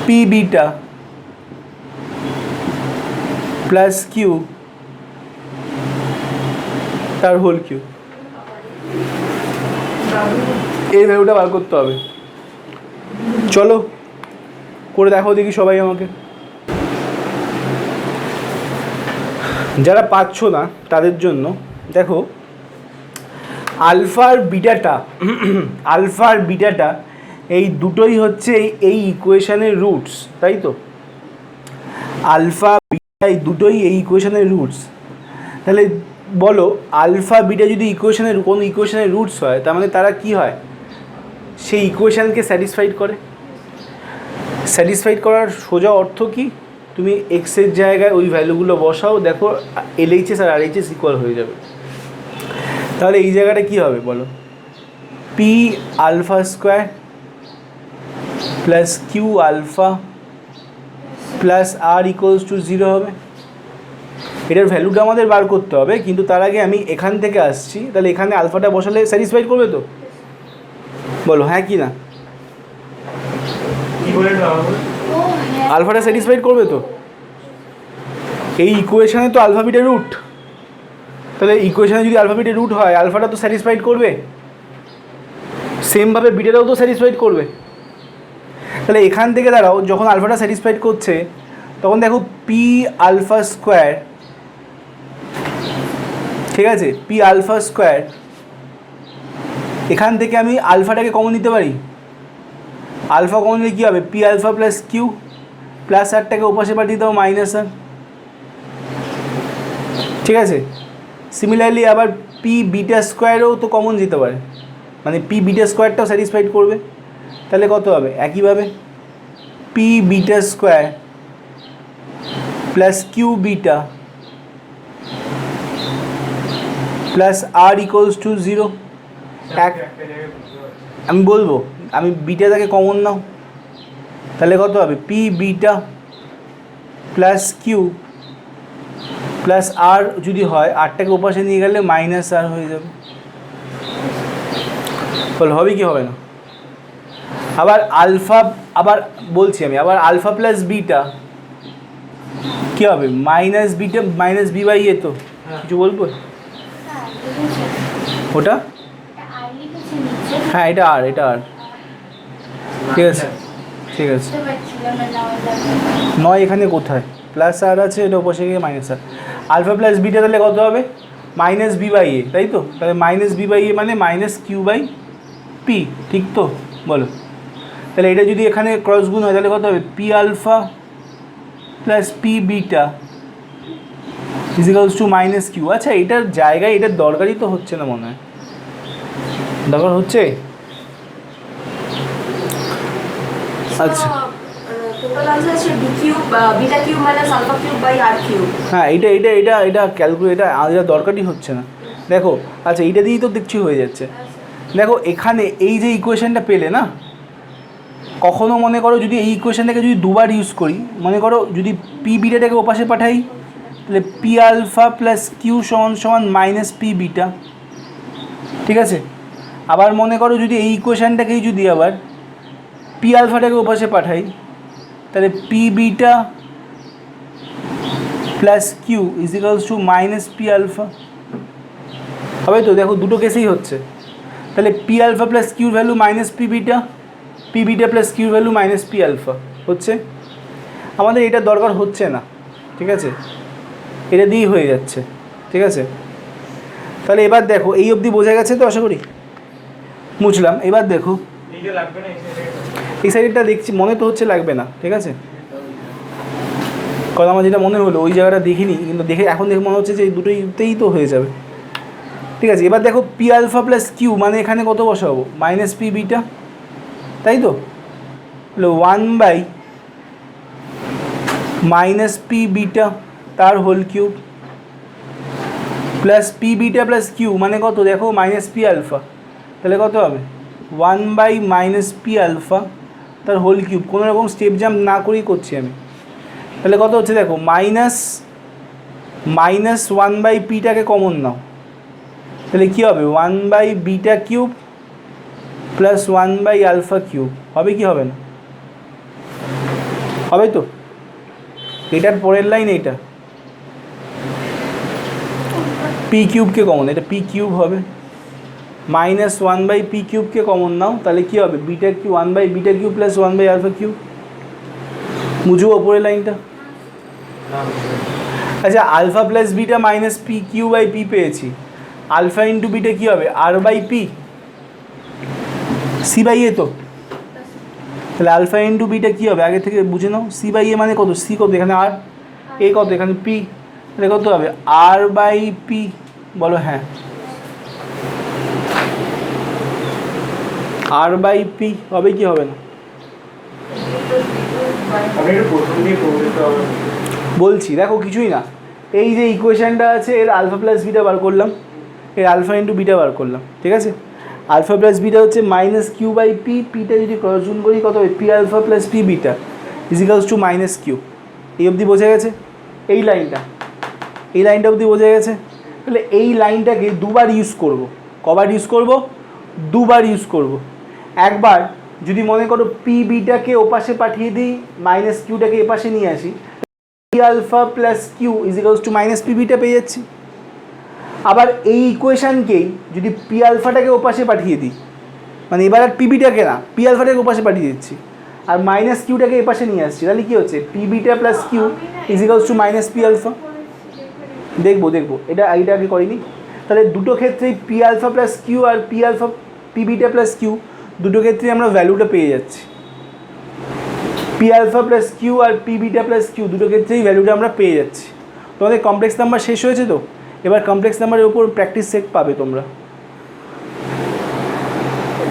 P beta plus Q তার whole Q, এই ভ্যালুটা বার করতে হবে। চলো করে দেখো দেখি সবাই আমাকে। যারা পাচ্ছ না তাদের জন্য দেখো, আলফা আর বিটাটা এই দুটোই হচ্ছে এই ইকুয়েশনের রুটস, তাই তো? আলফা বিটা এই দুটোই এই ইকুয়েশনের রুটস। তাহলে বলো আলফা বিটা যদি কোনো ইকুয়েশনের রুটস হয়, তার মানে তারা কি হয়? সেই ইকুয়েশনকে স্যাটিসফাইড করে। স্যাটিসফাইড করার সোজা অর্থ কি? তুমি এক্সের জায়গায় ওই ভ্যালুগুলো বসাও, দেখো এলএইচএস আর আরএইচএস ইকুয়াল হয়ে যাবে। তাহলে এই জায়গাটা কি হবে বলো? P alpha square plus q alpha plus r equals to 0 হবে। এটার ভ্যালুটা আমাদের বার করতে হবে, কিন্তু তার আগে আমি এখান থেকে আসছি। তাহলে এখানে আলফাটা বসালে স্যাটিসফাইড করবে তো? বলো হ্যাঁ কি না? আলফাটা স্যাটিসফাইড করবে তো? এই ইকুয়েশনে তো আলফা বিটা রুট, তাহলে ইকুয়েশনে যদি আলফা বিটা রুট হয়, আলফাটা তো স্যাটিসফাইড করবে, সেমভাবে বিটাটাও তো স্যাটিসফাইড করবে। তাহলে এখান থেকে দাঁড়াও, যখন আলফাটা স্যাটিসফাইড করছে তখন দেখো পি আলফা স্কোয়ার, ঠিক আছে, পি আলফা স্কোয়ার, এখান থেকে আমি আলফাটাকে কমন নিতে পারি। আলফা কমন নিলে কী হবে? P alpha plus Q plus আরটাকে ওপাশে পাঠিয়ে দাও মাইনাস আর, ঠিক আছে। সিমিলারলি আবার পি বিটা স্কোয়ারও তো কমন যেতে পারে, মানে পি বিটা স্কোয়ারটাও স্যাটিসফাইড করবে। তাহলে কত হবে? একইভাবে p beta square plus q beta plus r equals to 0। আমি বলবো, আমি বিটাটাকে কমন নাও, তাহলে কত হবে? P beta plus Q plus R, যদি হয় আরটাকে ওপাশে নিয়ে গেলে মাইনাস আর হয়ে যাবে। বল হবে কি হবে না? আবার আলফা, আবার বলছি আমি, আবার আলফা প্লাস বিটা কী হবে? Minus beta minus B by A, তো কিছু বলবো ওটা? হ্যাঁ এটা আর, ঠিক আছে ঠিক আছে। নয় এখানে কোথায়? প্লাস আর আছে, এটা ওপাশে গিয়ে মাইনাস আর। আলফা প্লাস বিটা তাহলে কত হবে? মাইনাস বি বাই এ, তাই তো? তাহলে মাইনাস বি বাই এ মানে মাইনাস কিউ বাই পি, ঠিক তো? বলো তাহলে এটা যদি এখানে ক্রস গুণ হয় তাহলে কত হবে? P alpha plus p beta equals to minus q. আচ্ছা এটার জায়গায় এটার দরকারই তো হচ্ছে না মনে হয়, দরকার হচ্ছে? আচ্ছা হ্যাঁ এটা ক্যালকুলেট, এটা দরকারই হচ্ছে না। দেখো আচ্ছা এইটা দিয়েই তো দেখছি হয়ে যাচ্ছে। দেখো এখানে এই যে ইকুয়েশনটা পেলে না, কখনো মনে করো যদি এই ইকুয়েশনটাকে যদি দুবার ইউজ করি, মনে করো যদি পি বিটাটাকে ওপাশে পাঠাই, তাহলে পি আলফা প্লাস কিউ সমান সমান মাইনাস পি বিটা, ঠিক আছে। আবার মনে করো যদি এই ইকুয়েশনটাকেই যদি আবার পি আলফাটাকে ওপাশে পাঠাই, তাহলে P beta plus Q equals to minus P alpha হবে তো? দেখো দুটো কেসেই হচ্ছে। তাহলে পি আলফা প্লাস কিউর value minus P beta plus কিউর ভ্যালু মাইনাস পি আলফা হচ্ছে। আমাদের এটা দরকার হচ্ছে না, ঠিক আছে, এটা দিয়েই হয়ে যাচ্ছে, ঠিক আছে। তাহলে এবার দেখো এই অবধি বোঝা গেছে তো? আশা করি বুঝলাম। এবার দেখো এই সাইডটা দেখছি, মনে তো হচ্ছে লাগবে না, ঠিক আছে, কারণ আমার যেটা মনে হলো ওই জায়গাটা দেখিনি, কিন্তু এখন দেখে মনে হচ্ছে যে এই দুটোইতেই তো হয়ে যাবে, ঠিক আছে। এবার দেখো পি আলফা প্লাস কিউ মানে এখানে কত বসাবো? মাইনাস পি বিটা, তাই তো? তাহলে 1 বাই মাইনাস পি বিটা তার whole cube plus p beta plus q মানে কত? দেখো মাইনাস পি আলফা, তাহলে কত হবে? 1 বাই মাইনাস পি আলফা তার হোল কিউব। কোনো রকম স্টেপ জাম্প না করেই করছি আমি। তাহলে কত হচ্ছে দেখো? মাইনাস 1 বাই পিটাকে কমন নাও, তাহলে কী হবে? 1 by beta cube plus 1 by alpha cube হবে কি হবে না? হবে তো? এটার পরের লাইন এইটা পি কিউবকে কমন, এটা পি কিউব হবে, মাইনাস ওয়ান বাই পি কিউবকে কমন নাও, তাহলে কী হবে beta Q one by beta cube plus one by alpha cube. বুঝবো ওপরের লাইনটা? আচ্ছা alpha plus beta minus Q by by পি পেয়েছি, আলফা ইন্টু বিটা কী হবে R by P, C by A তো, তাহলে আলফা ইন্টু বিটা কী হবে আগে থেকে বুঝে নাও, সি বাই এ মানে কত, সি কত এখানে আর, এ কত এখানে পি, তাহলে কত হবে আর বাই পি, বলো হ্যাঁ আর বাই পি হবে কি হবে না? বলছি দেখো কিছুই না, এই যে ইকুয়েশানটা আছে এর আলফা প্লাস বিটা বার করলাম, এর আলফা ইন্টু বিটা বার করলাম, ঠিক আছে? আলফা প্লাস বিটা হচ্ছে মাইনাস কিউ বাই পি, পিটা যদি ক্রস গুণ করি কত হবে P alpha plus p beta equals to minus q. এই অবধি বোঝা গেছে? এই লাইনটা অবধি বোঝা গেছে? তাহলে এই লাইনটাকে দুবার ইউজ করব। কবার ইউজ করব? দুবার ইউজ করব। একবার যদি মনে করো পি বিটাকে ওপাশে পাঠিয়ে দিই, মাইনাস কিউটাকে এপাশে নিয়ে আসি, p alpha plus Q equals to minus P beta পেয়ে যাচ্ছি। আবার এই ইকুয়েশানকেই যদি পি আলফাটাকে ওপাশে পাঠিয়ে দিই, মানে এবার আর পি বিটাকে না পি আলফাটাকে ওপাশে পাঠিয়ে দিচ্ছি, আর মাইনাস কিউটাকে এপাশে নিয়ে আসছি, তাহলে কী হচ্ছে p beta plus Q equals to minus P alpha. দেখবো এটা আগে করিনি। তাহলে দুটো ক্ষেত্রেই পি আলফা প্লাস কিউ আর পি বিটা প্লাস কিউ দুটো ক্ষেত্রেই আমরা ভ্যালুটা পেয়ে যাচ্ছি। পি আলফা প্লাস কিউ আর পি বিটা প্লাস কিউ দুটো ক্ষেত্রেই ভ্যালুটা আমরা পেয়ে যাচ্ছি। তোমাদের কমপ্লেক্স নাম্বার শেষ হয়েছে তো, এবার কমপ্লেক্স নাম্বারের উপর প্র্যাকটিস সেট পাবে তোমরা।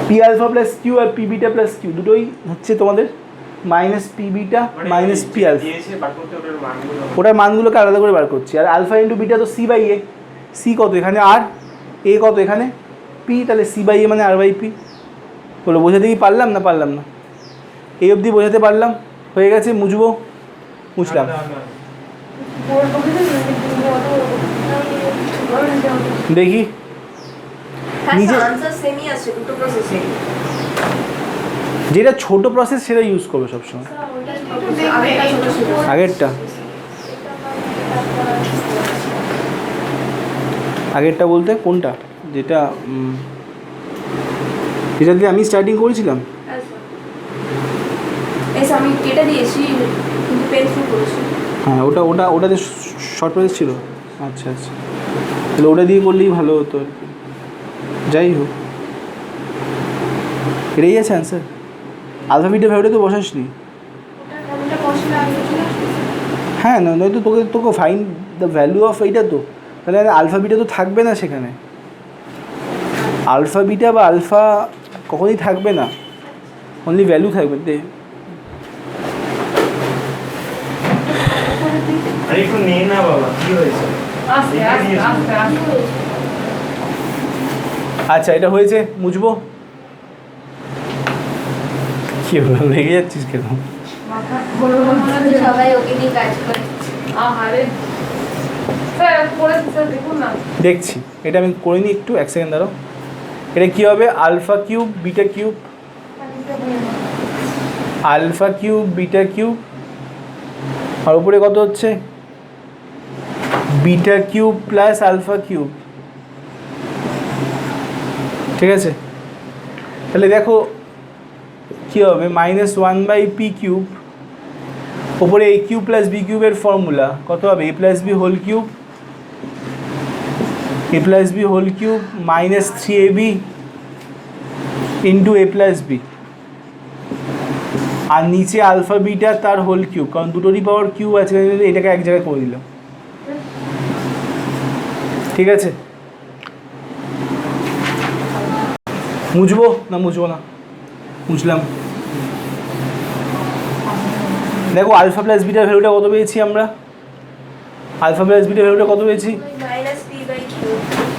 পি আলফা প্লাস কিউ আর পি বিটা প্লাস কিউ দুটোই হচ্ছে তোমাদের minus P beta minus P alpha, ওটার মানগুলোকে আলাদা করে বার করছি। আর আলফা ইন্টু বিটা তো সি বাই এ, সি কত এখানে আর, এ কত এখানে পি, তাহলে সি বাই এ মানে আর বাই পি। বলো বোঝাতে কি পারলাম না? এই অবধি বোঝাতে পারলাম? হয়ে গেছে? মুছলাম। দেখি নিজে যেটা ছোট প্রসেস সেটা ইউজ করবে সবসময়। আগেরটা বলতে কোনটা? যেটা দিয়ে আমি স্টার্টিং করেছিলাম। হ্যাঁ ওটাতে শর্ট প্রসেস ছিল। আচ্ছা তাহলে ওটা দিয়ে করলেই ভালো হতো আর কি। যাই হোক, এটাই আছে অ্যান্সার। আলফা বিটা ভ্যালুটা তো বসাসনি। হ্যাঁ নয়তো তোকে ফাইন্ড দ্য ভ্যালু অফ এইটা, তো তাহলে আলফা বিটা তো থাকবে না সেখানে। আলফা বিটা বা আলফা কখনই থাকবে না, অনলি ভ্যালু থাকবে। আচ্ছা এটা হয়েছে, মুছবো। কি হলো, রেগে যাচ্ছিস কেন? দেখছি, এটা আমি করিনি, একটু এক সেকেন্ড দাঁড়াও। এটা কী হবে? Alpha cube beta cube, alpha cube beta cube, আর উপরে কত হচ্ছে beta cube plus alpha cube, ঠিক আছে? তাহলে দেখো কী হবে, minus one by P cube, ওপরে এ কিউব প্লাস বি কিউবের ফর্মুলা কত হবে? A plus B whole cube minus 3ab into A plus B, আর নিচে আলফা বিটা তার হোল কিউব, কারণ দুটোরই পাওয়ার কিউব আছে, এটাকে এক জায়গায় করে দিলাম, ঠিক আছে? মুছবো না মুছলাম। দেখো আলফা প্লাস বিটার ভ্যালুটা কত পেয়েছি আমরা?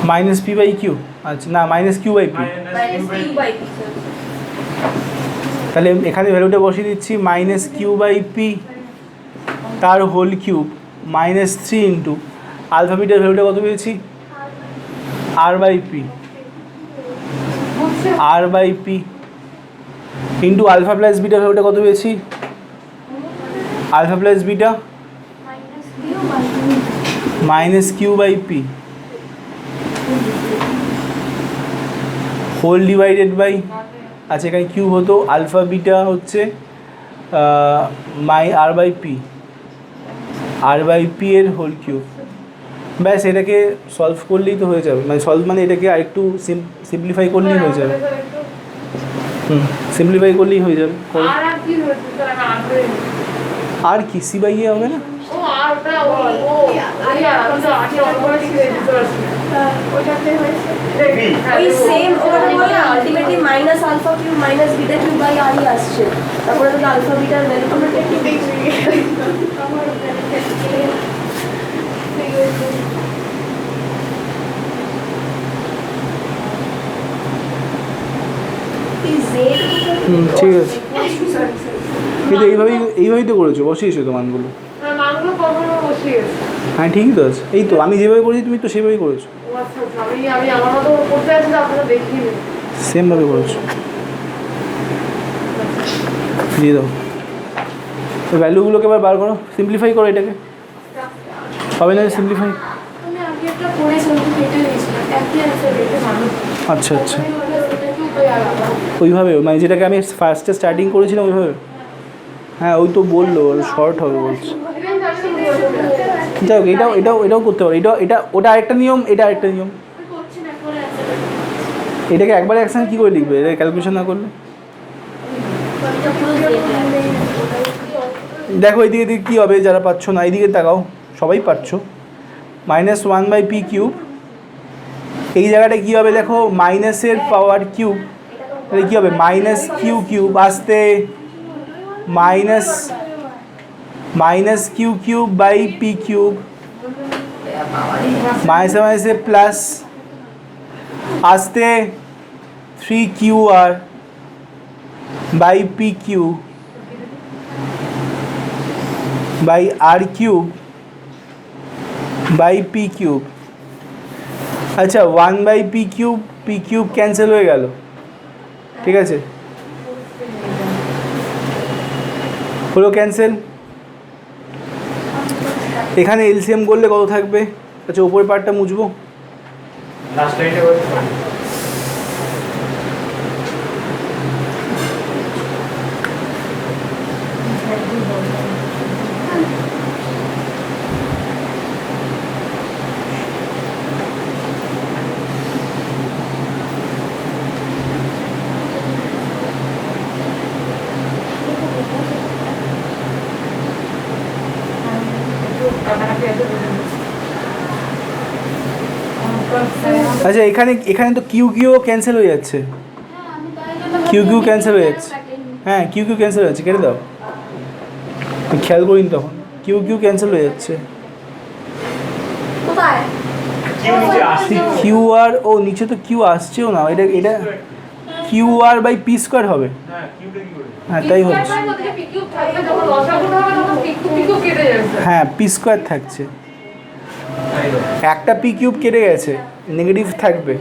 Minus p by q. আচ্ছা না, মাইনাস কিউ বাই পি। তাহলে এখানে ভ্যালুটা বসিয়ে দিচ্ছি, মাইনাস কিউ বাই পি তার whole cube minus 3 into alpha বিটার ভ্যালুটা কত পেয়েছি? R by P into alpha plus বিটার ভ্যালুটা কত পেয়েছি? Alpha plus beta minus Q by P whole divided by, আচ্ছা এখানে কিউ হতো, আলফা বিটা হচ্ছে R by P, R by P এর হোল কিউব। ব্যাস এটাকে সলভ করলেই তো হয়ে যাবে, মানে সলভ মানে এটাকে আরেকটু সিম্পলিফাই করলেই হয়ে যাবে। সিম্পলিফাই করলেই হয়ে যাবে। আর কি সি বাই এ হবে না? ওই সেম ওটা বলে ultimately minus alpha cube minus beta cube by R ই আসছে, তারপরে তো আলফা বিটার ভ্যালু আমরা একটু দেখছি। ঠিক আছে, কিন্তু এইভাবেই তো করেছো, বসিয়েছো তো মানগুলো। হ্যাঁ ঠিকই তো আছে, এই তো আমি যেভাবে করেছি তুমি তো সেভাবেই করেছো, সেমভাবে করেছো। দিয়ে দাও তো ভ্যালুগুলোকে এবার বার করো, সিম্পলিফাই করো এটাকে, হবে না সিম্পলিফাই? আচ্ছা আচ্ছা, ওইভাবে মানে যেটাকে আমি ফার্স্টে স্টার্টিং করেছিলাম ওইভাবে। হ্যাঁ ওই তো বললো শর্ট হবে বলছে। যাই হোক এটাও করতে পারো, ওটা আরেকটা নিয়ম, এটা আরেকটা নিয়ম। এটাকে একবারে একসঙ্গে কী করে লিখবে এটা ক্যালকুলেশন না করলে? দেখো এইদিকে দিকে কী হবে, যারা পাচ্ছ না এইদিকে তাকাও, সবাই পাচ্ছ। Minus one by P cube, এই জায়গাটায় কী হবে দেখো, মাইনাসের পাওয়ার কিউব, তাহলে কী হবে মাইনাস কিউ কিউব আসতে minus Q cube by P cube, মাইনাসে মাইনাসে প্লাস আসতে 3QR by P cube by r cube by P cube. আচ্ছা 1 বাই পি কিউব ক্যান্সেল হয়ে গেল, ঠিক আছে, হলো ক্যান্সেল। এখানে এলসিএম করলে কত থাকবে? আচ্ছা উপরের পার্টটা মুছবো, আচ্ছা এখানে তো কিউ ক্যান্সেল হয়ে যাচ্ছে, কিউ ক্যান্সেল হয়ে যাচ্ছে, হ্যাঁ কিউ ক্যান্সেল হয়ে যাচ্ছে, কেটে দাও, খেয়াল করিনি তখন, কিউ ক্যান্সেল হয়ে যাচ্ছে। কিউ আর ও নিচে তো কিউ আসছেও না, এটা q r by P square হবে, হ্যাঁ তাই হচ্ছে, হ্যাঁ পি স্কোয়ার থাকছে, একটা পি কিউব কেটে গেছে, নেগেটিভ থাকবে,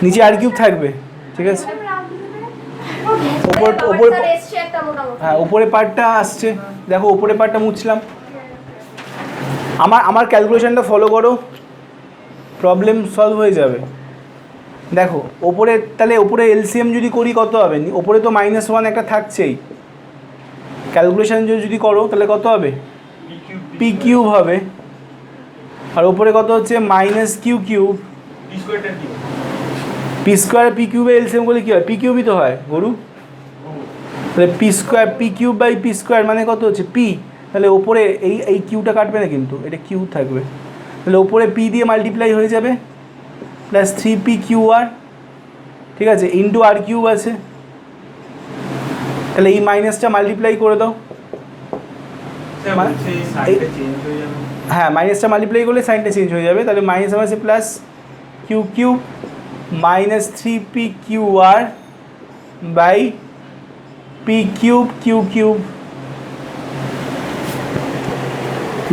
নিচে আর কিউব থাকবে, ঠিক আছে, হ্যাঁ উপরে পার্টটা আসছে, দেখো উপরে পার্টটা মুছলাম। আমার ক্যালকুলেশনটা ফলো করো, প্রবলেম সলভ হয়ে যাবে। দেখো ওপরে, তাহলে ওপরে এলসিএম যদি করি কত হবে, ওপরে তো -1 একটা থাকছেই, ক্যালকুলেশন যদি করো তাহলে কত হবে, পি কিউব হবে, আর ওপরে কত হচ্ছে minus Q cube, P square P কিউবে এলসিএম করলে কী হয়, পি কিউবই তো হয় গরু, তাহলে P square P cube by P square মানে কত হচ্ছে পি, তাহলে ওপরে এই কিউটা কাটবে না কিন্তু এটা কিউ থাকবে, তাহলে ওপরে পি দিয়ে মাল্টিপ্লাই হয়ে যাবে প্লাস 3p QR, ঠিক আছে, ইন্টু আর কিউব আছে, তাহলে এই মাইনাসটা মাল্টিপ্লাই করে দাও, হ্যাঁ মাইনাসটা মাল্টিপ্লাই করলে সাইনটা চেঞ্জ হয়ে যাবে, তাহলে মাইনাস আছে plus q cube minus 3p QR by P cube q cube.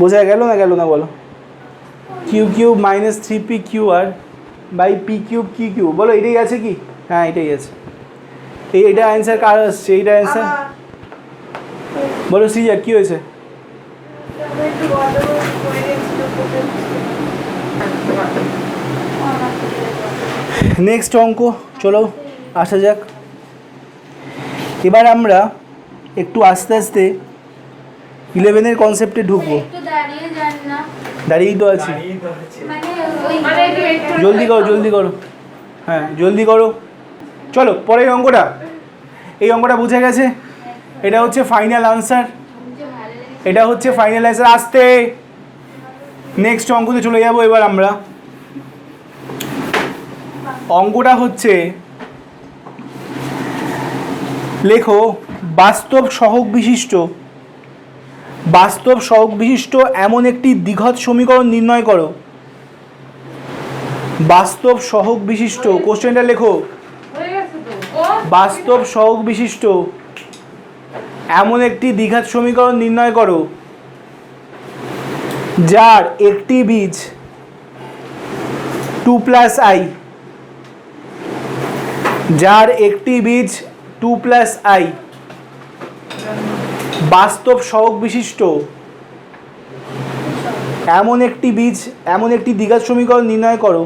বোঝা গেল না বলো, q cube minus 3p QR by P cube q cube, বলো এটাই আছে কি? হ্যাঁ এটাই আছে। এইটা অ্যান্সার কার আসছে? এইটা অ্যান্সার বলো সিজার কী হয়েছে? নেক্সট অঙ্ক চলো আসা যাক। এবার আমরা একটু আস্তে আস্তে 11-এর কনসেপ্টে ঢুকবো। একটু দাঁড়িয়ে যান না, দাঁড়িয়েই তো আছি, মানে ওই জলদি করো জলদি করো, হ্যাঁ জলদি করো। চলো পরের অঙ্কটা, এই অঙ্কটা বুঝে গেছে, এটা হচ্ছে ফাইনাল আনসার, এটা হচ্ছে ফাইনাল আনসার। আসতে নেক্সট অঙ্কতে চলে যাব এবার আমরা। অঙ্কটা হচ্ছে লেখো বাস্তব সহগ বিশিষ্ট এমন একটি দ্বিঘাত সমীকরণ নির্ণয় করো। বাস্তব সহগ বিশিষ্ট, কোশ্চেনটা লেখো, বাস্তব সহগ বিশিষ্ট এমন একটি দ্বিঘাত সমীকরণ নির্ণয় করো যার একটি বীজ 2 + i, যার একটি বীজ 2 + i। বাস্তব সহগ বিশিষ্ট এমন একটি দ্বিঘাত সমীকরণ নির্ণয় করো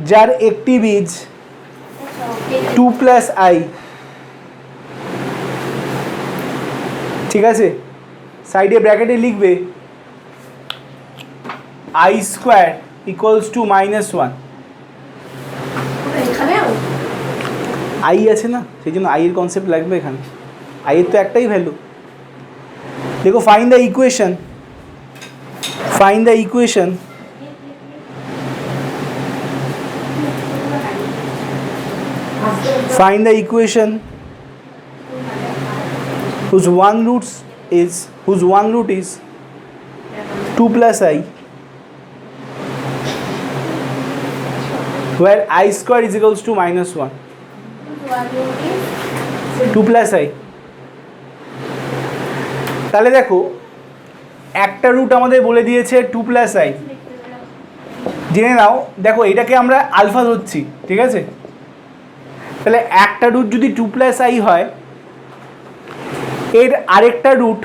যার একটি বীজ 2 + i। ঠিক আছে, সাইডে ব্র্যাকেটে লিখবে i² = -1। এখানেও আই আছে না, সেই জন্য আই এর কনসেপ্ট লাগবে এখানে। আই এর তো একটাই ভ্যালু। দেখো find the equation, whose one root is 2 + i, where i² = -1, 2 + i। তাহলে দেখো একটা রুট আমাদের বলে দিয়েছে 2 + i, জেনে নাও। দেখো এটাকে আমরা আলফা ধরছি, ঠিক আছে? তাহলে একটা রুট যদি 2 + i হয়, এর আরেকটা রুট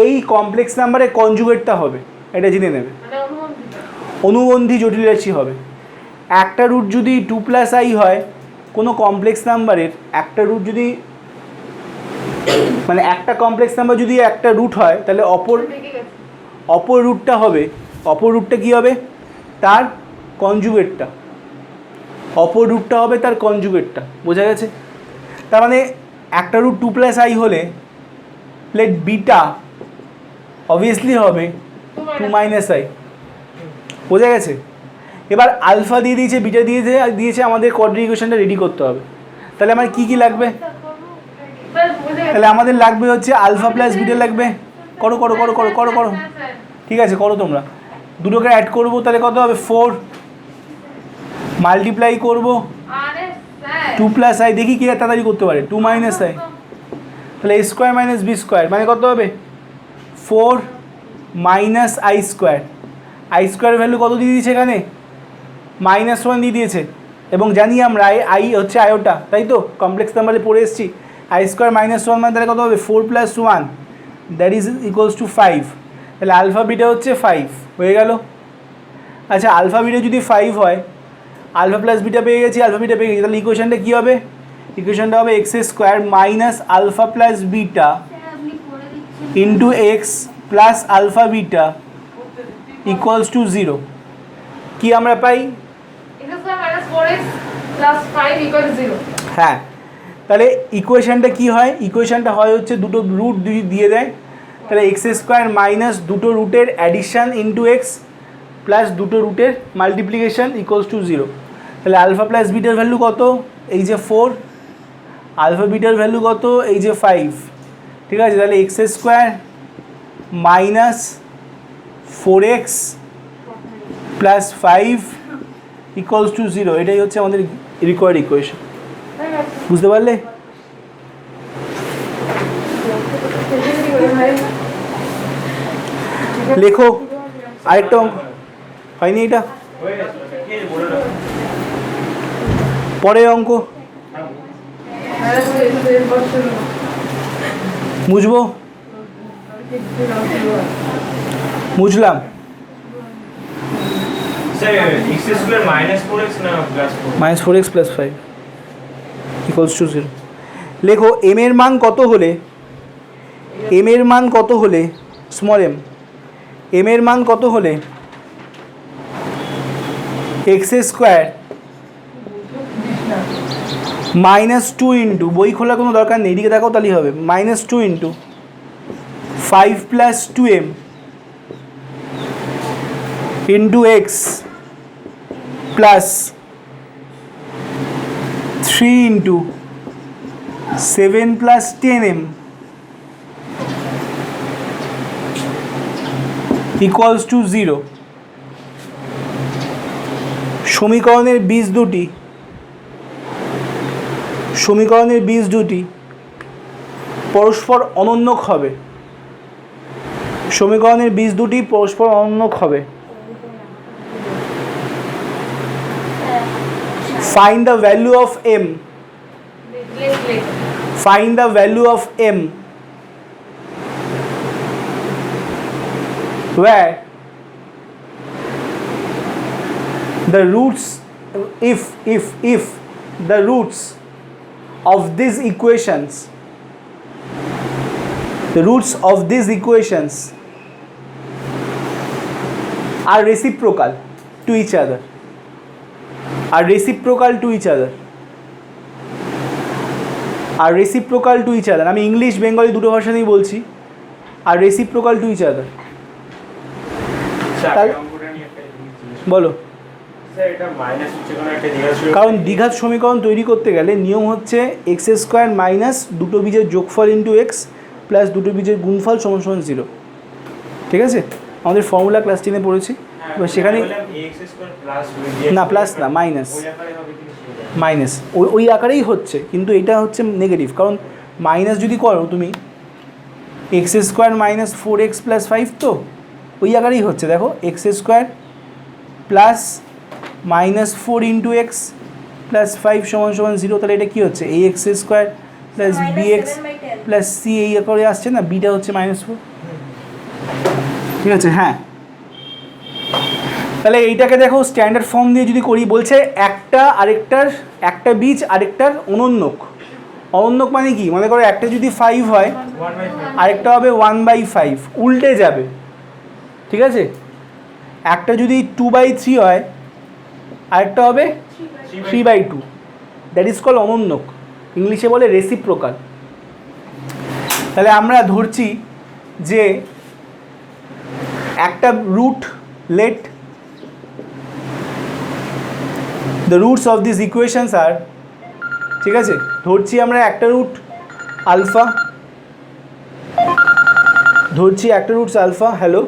এই কমপ্লেক্স নাম্বারের কনজুগেটটা হবে, এটা জেনে নেবে। অনুবন্ধী জটিল রাশি হবে। একটা রুট যদি 2 + i হয় কোনো কমপ্লেক্স নাম্বারের, একটা রুট যদি মানে একটা কমপ্লেক্স নাম্বার যদি একটা রুট হয়, তাহলে অপর রুটটা হবে, অপর রুটটা কী হবে? তার কনজুগেটটা। অপর রুটটা হবে তার কনজুগেটটা। বোঝা গেছে? তার মানে একটা রুট 2 + i হলে লেট বিটা অবভিয়াসলি হবে 2 - i। বোঝা গেছে? এবার আলফা দিয়ে দিয়েছে, বিটা দিয়েছে, আমাদের কোয়াড্রেটিক ইকুয়েশনটা রেডি করতে হবে। তাহলে আমার কী কী লাগবে? তাহলে আমাদের লাগবে হচ্ছে আলফা + বিটা লাগবে। করো করো করো করো করো করো, ঠিক আছে করো তোমরা। দুটোকে অ্যাড করবো, তাহলে কত হবে? 4 মাল্টিপ্লাই করবো 2 + i, দেখি কি তাড়াতাড়ি করতে পারে। 2 - i, তাহলে a² - b² মানে কত হবে? 4 - i²। i² ভ্যালু কত দিয়ে দিয়েছে এখানে? -1 দিয়ে দিয়েছে। এবং জানি আমরা আই হচ্ছে আয়োটা, তাই তো? কমপ্লেক্স নাম্বারে পড়ে এসেছি। i² - 1 মানে তাহলে কত হবে? 4 + 1 দ্যাট ইজ ইকুয়ালস টু 5। তাহলে আলফা বিটা হচ্ছে 5 হয়ে গেল। আচ্ছা আলফা বিটা যদি 5 হয়, আলফা + বিটা পেয়ে গেছি, তাহলে ইকুয়েশনটা কী হবে? ইকুয়েশনটা হবে x² - alpha + beta into x plus alpha beta equals to 0। কি আমরা পাই? হ্যাঁ, তাহলে ইকুয়েশনটা কি হয়? ইকুয়েশনটা হয় হচ্ছে দুটো রুট দিয়ে দেয়, তাহলে x² - দুটো রুটের অ্যাডিশান ইন্টু এক্স প্লাস দুটো রুটের মাল্টিপ্লিকেশন ইকুয়ালস টু 0। তাহলে আলফা + বিটার ভ্যালু কত? এই যে 4, আলফা বিটার ভ্যালু কত? এই যে 5। ঠিক আছে, তাহলে x² - 4x plus 5 equals to 0। এটাই হচ্ছে আমাদের রিকোয়ার্ড ইকুয়েশন। বুঝতে পারলে? লেখো আরেকটা অঙ্ক। হয়নি এটা? পরের অঙ্ক মুছবো, মুছলাম। Minus 4x plus 5 equals to 0। লেখো এম এর মান কত হলে, এম এর মান কত হলে, স্মল এম, এম এর মান কত হলে এক্স স্কোয়ার মাইনাস 2 ইন্টু, বই খোলার কোনো দরকার নেই, এদিকে দেখাও তাহলেই হবে, minus 2 into 5 plus 2m into x plus 3 into 7 plus 10m equals to 0। সমীকরণের বীজ দুটি, সমীকরণের বীজ দুটি পরস্পর অনন্যক হবে, সমীকরণের বীজ দুটি পরস্পর অনন্যক হবে। Find the value of m, find the value of m where the roots, if the roots of these equations, the roots of these equations are reciprocal to each other, are reciprocal to each other, are reciprocal to each other। আমি English Bengali দুটো ভাষাতেই বলছি, আর reciprocal to each other। বলো। কারণ দ্বিঘাত সমীকরণ তৈরি করতে গেলে নিয়ম হচ্ছে এক্স স্কোয়ার মাইনাস দুটো বীজের যোগফল ইন্টু এক্স প্লাস দুটো বীজের গুণফল সমান সমান 0। ঠিক আছে, আমাদের ফর্মুলা ক্লাস 10-এ পড়েছি। এবার সেখানে না প্লাস না মাইনাস, মাইনাস ওই আকারেই হচ্ছে, কিন্তু এটা হচ্ছে নেগেটিভ, কারণ মাইনাস যদি করো তুমি x square minus 4x plus 5 তো ওই আকারেই হচ্ছে। দেখো x square plus minus 4 into x plus 5 সমান সমান 0, তাহলে এটা কী হচ্ছে এই x square plus b x plus c এই আকারে আসছে না, বিটা হচ্ছে -4। ঠিক আছে, হ্যাঁ। তাহলে এইটাকে দেখো স্ট্যান্ডার্ড ফর্ম দিয়ে যদি করি, বলছে একটা আরেকটার, একটা বীজ আরেকটার অনন্যক। অনন্যক মানে কি, মনে করো একটা যদি 5 হয় আরেকটা হবে 1/5, উল্টে যাবে। ঠিক আছে, একটা যদি 2/3 হয় আরেকটা হবে 3/2, দ্যাট ইজ কল অনন্যক, ইংলিশে বলে রেসিপ্রোকাল। তাহলে আমরা ধরছি যে একটা root, let the roots of this equations are, ঠিক আছে, ধরছি আমরা একটা রুট আলফা, ধরছি একটা রুটস আলফা। হ্যালো,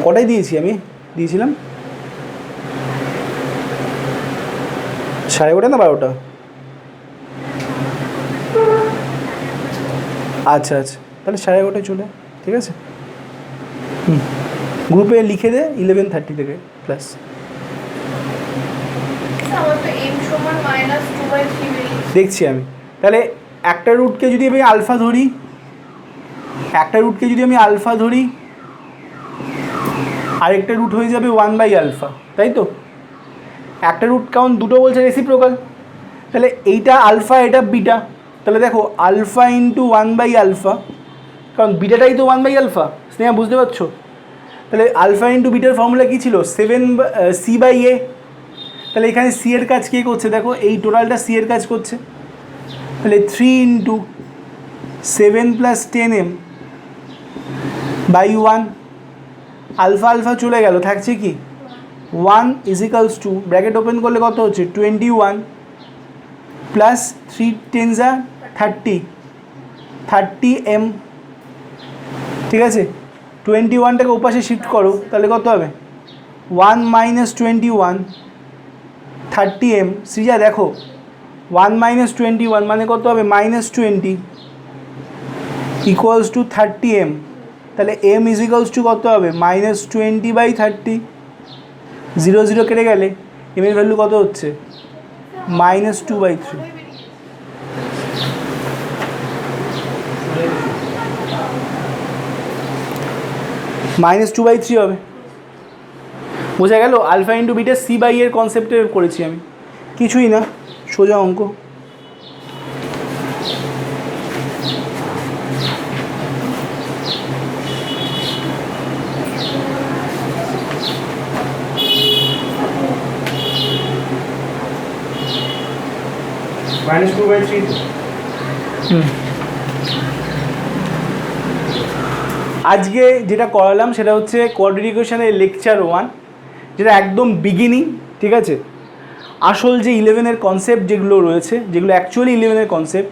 কটাই দিয়েছি আমি, দিয়েছিলাম 11:30 না 12টা? আচ্ছা আচ্ছা, তাহলে 11:30 চলে, ঠিক আছে। গ্রুপে লিখে দে 11:30 থেকে প্লাস। দেখছি আমি। তাহলে একটা রুটকে যদি আমি আলফা ধরি, একটা রুটকে যদি আমি আলফা ধরি, আরেকটা রুট হয়ে যাবে 1/α, তাই তো? একটা রুট কারণ দুটো বলছে রেসিপ্রোকাল, তাহলে এইটা আলফা এটা বিটা, তাহলে দেখো আলফা ইন্টু 1/α, কারণ বিটাটাই তো 1/α, স্নেহা বুঝতে পারছো? তাহলে আলফা ইন্টু বিটার ফর্মুলা কী ছিল, 7c/a। তাহলে এখানে সি এর কাজ কে করছে, দেখো এই টোটালটা সি এর কাজ করছে, তাহলে 3 into 7 plus 10m/1, alpha alpha চলে গেল, থাকছে কি 1 ইজিক্যালস টু, ব্র্যাকেট ওপেন করলে কত হচ্ছে 21 প্লাস 3 10 30m। ঠিক আছে, 21টাকে ওপাশে শিফট করো, তাহলে কত হবে 1 মাইনাস 21 30m। সৃজা দেখো 1 মাইনাস 21 মানে কত হবে -20 ইকুয়ালস টু 30m। তাহলে এম ইজিক্যালস টু কত হবে -20/30, 0 0 কেটে গেলে এম এর ভ্যালু কত হচ্ছে -2/3। -2/3 হবে, বোঝা গেল? Alpha into beta c by এর কনসেপ্টে করেছি আমি, কিছুই না, সোজা অঙ্ক। -2/3 আজকে যেটা করালাম সেটা হচ্ছে কোয়াড্রেটিক ইকুয়েশনের লেকচার 1, যেটা একদম বিগিনিং, ঠিক আছে? আসল যে 11-এর কনসেপ্ট যেগুলো রয়েছে, যেগুলো অ্যাকচুয়ালি 11-এর কনসেপ্ট,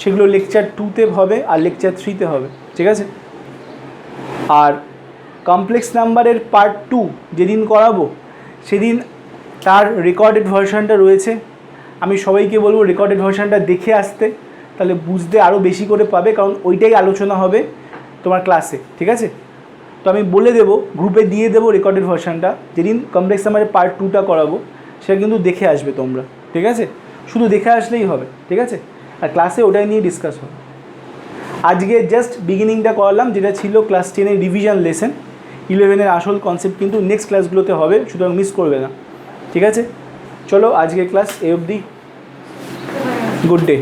সেগুলো লেকচার 2-তে হবে আর লেকচার 3-তে হবে, ঠিক আছে? আর কমপ্লেক্স নাম্বারের পার্ট 2 যেদিন করাবো সেদিন তার রেকর্ডেড ভার্সনটা রয়েছে। আমি সবাইকে বলবো রেকর্ডেড ভার্সনটা দেখে আসতে, তাহলে বুঝতে আরও বেশি করে পাবে, কারণ ওইটাই আলোচনা হবে তোমার ক্লাসে, ঠিক আছে? তো আমি বলে দেবো, গ্রুপে দিয়ে দেবো রেকর্ডেড ভার্সনটা, যেদিন কমপ্লেক্স নাম্বারের পার্ট 2টা করাবো সেটা কিন্তু দেখে আসবে তোমরা, ঠিক আছে? শুধু দেখে আসলেই হবে, ঠিক আছে? আর ক্লাসে ওটাই নিয়ে ডিসকাস হবে। আজকে জাস্ট বিগিনিংটা করালাম, যেটা ছিল ক্লাস 10-এর রিভিশন লেসন। 11-এর আসল কনসেপ্ট কিন্তু নেক্সট ক্লাসগুলোতে হবে, সুতরাং মিস করবে না, ঠিক আছে? চলো আজকে ক্লাস এই অবধি, গুড ডে।